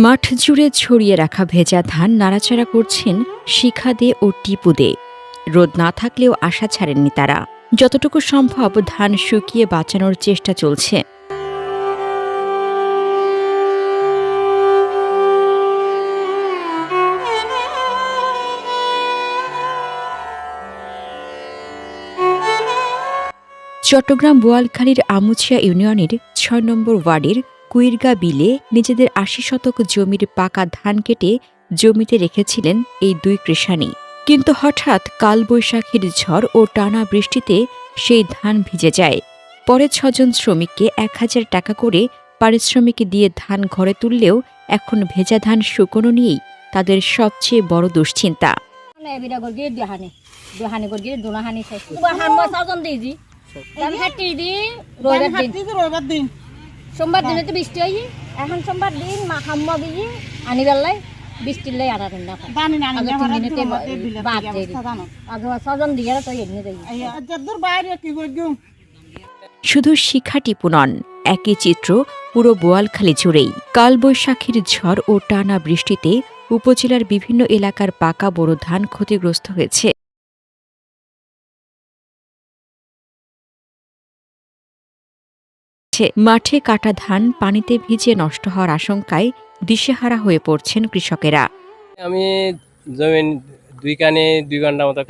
মাঠ জুড়ে ছড়িয়ে রাখা ভেজা ধান নাড়াচাড়া করছেন শিখা দে ও টিপু দে। রোদ না থাকলেও আশা ছাড়েননি তারা। যতটুকু সম্ভব ধান শুকিয়ে বাঁচানোর চেষ্টা চলছে। চট্টগ্রাম বোয়ালখালীর আমুচিয়া ইউনিয়নের ৬ নম্বর ওয়ার্ডের কুইরগা বিলে নিজেদের ৮০ শতক জমির পাকা ধান কেটে জমিতে রেখেছিলেন এই দুই কৃষাণী। কিন্তু হঠাৎ কালবৈশাখীর ঝড় ও টানা বৃষ্টিতে সেই ধান ভিজে যায়। পরে ৬ জন শ্রমিককে ১,০০০ টাকা করে পারিশ্রমিক দিয়ে ধান ঘরে তুললেও এখন ভেজা ধান শুকনো নিয়েই তাদের সবচেয়ে বড় দুশ্চিন্তা। সোমবার দিনে তো বৃষ্টি হয়, এখন সোমবার দিন মাখাম্মা গিয়ে আনি বেলায় বৃষ্টির লাই আনা না শুধু শিখা টিপু নন, একই চিত্র পুরো বোয়ালখালী জুড়েই। কালবৈশাখীর ঝড় ও টানা বৃষ্টিতে উপজেলার বিভিন্ন এলাকার পাকা বোরো ধান ক্ষতিগ্রস্ত হয়েছে। মাঠে কাটা ধান পানিতে ভিজে নষ্ট হওয়ার আশঙ্কায় দিশেহারা হয়ে পড়ছেন কৃষকেরা। আমি জমিন 2 ঘন্টা মতো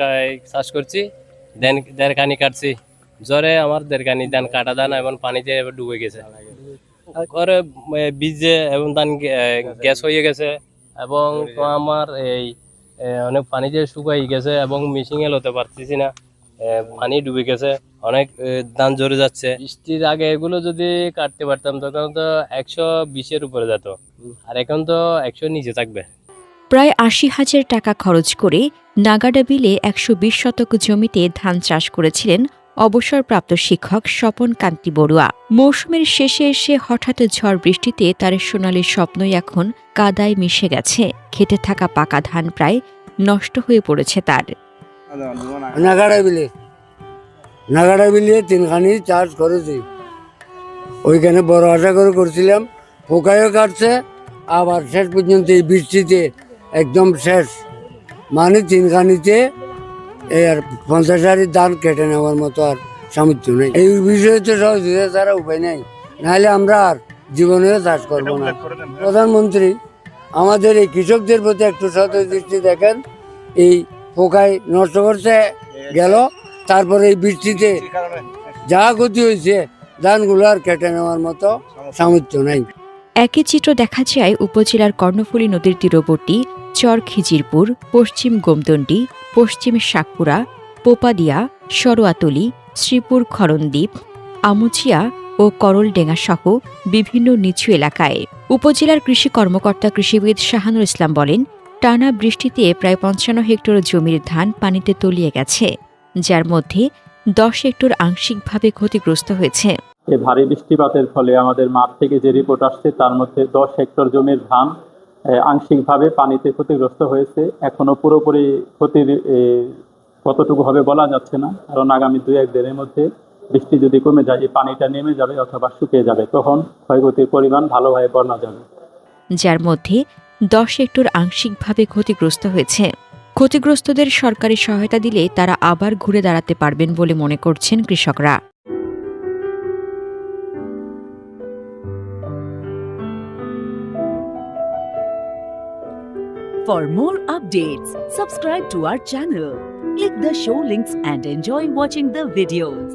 চাষ করছি, দেড় কানি কাটছি। জ্বরে আমার 1.5 কানি ধান কাটা ধান এবং পানিতে ডুবে গেছে, পরে বীজে এবং ধান গ্যাস হয়ে গেছে এবং আমার এই অনেক পানিতে শুকাই গেছে এবং মেশিনে লতে পারতেছি না, পানি ডুবে গেছে, অনেক ধান ঝরে যাচ্ছে। বৃষ্টির আগে এগুলো যদি কাটতে পারতাম তখন তো 120-এর উপরে যেত, আর এখন তো 100-এর নিচে থাকবে। প্রায় ৮০,০০০ টাকা খরচ করে নাগাডা বিলে ১২০ শতক জমিতে ধান চাষ করেছিলেন অবসরপ্রাপ্ত শিক্ষক স্বপন কান্তি বড়ুয়া। মৌসুমের শেষে এসে হঠাৎ ঝড় বৃষ্টিতে তার সোনালী স্বপ্নই এখন কাদায় মিশে গেছে। খেতে থাকা পাকা ধান প্রায় নষ্ট হয়ে পড়েছে তার। নাগাড়া বিলে 3খানি চাষ করেছি, ওইখানে বড় আশা করে করছিলাম, পোকায়ও কাটছে, আবার শেষ পর্যন্ত এই বৃষ্টিতে একদম শেষ, মানে 3খানিতে আর 50 ধান কেটে নেওয়ার মতো আর সামর্থ্য নেই। এই বিষয়ে তো সহযোগিতা ছাড়া উপায় নেই, নাহলে আমরা আর জীবনেও চাষ করবো না। প্রধানমন্ত্রী আমাদের এই কৃষকদের প্রতি একটু সদয় দেখেন, এই পোকায় নষ্ট করছে গেল, তারপরে এই বৃষ্টিতে যা ক্ষতি হয়েছে ধানগুলো আর কেটে নেওয়ার মতো সামর্থ্য নাই। একই চিত্র দেখা যায় উপজেলার কর্ণফুলী নদীর তীরবর্তী চর খিজিরপুর, পশ্চিম গোমদণ্ডী, পশ্চিম শাকপুরা, পোপাদিয়া, সরোয়াতলী, শ্রীপুর খরণদ্বীপ, আমুচিয়া ও করলডেঙ্গা সহ বিভিন্ন নিচু এলাকায়। উপজেলার কৃষি কর্মকর্তা কৃষিবিদ শাহানুর ইসলাম বলেন, টানা বৃষ্টিতে প্রায় ৫৫ হেক্টর জমির ধান পানিতে তলিয়ে গেছে, যার মধ্যে ১০ হেক্টর আংশিকভাবে ক্ষতিগ্রস্ত হয়েছে। এই ভারী বৃষ্টিপাতের ফলে আমাদের মাঠ থেকে যে রিপোর্ট আসছে তার মধ্যে 10 হেক্টর জমির ধান আংশিকভাবে পানিতে ক্ষতিগ্রস্ত হয়েছে। এখনো পুরোপুরি ক্ষতির কতটুকু হবে বলা যাচ্ছে না, কারণ আগামী 2-1 দিনের মধ্যে বৃষ্টি যদি কমে যায় এই পানিটা নেমে যাবে অথবা শুকিয়ে যাবে, তখন ক্ষয়ক্ষতির পরিমাণ ভালোভাবে বলা যাবে। যার মধ্যে 10 হেক্টর আংশিকভাবে ক্ষতিগ্রস্ত হয়েছে। ক্ষতিগ্রস্তদের সরকারি সহায়তা দিলে তারা আবার ঘুরে দাঁড়াতে পারবেন বলে মনে করছেন কৃষকরা। For more updates, subscribe to our channel, click the show links and enjoy watching the videos.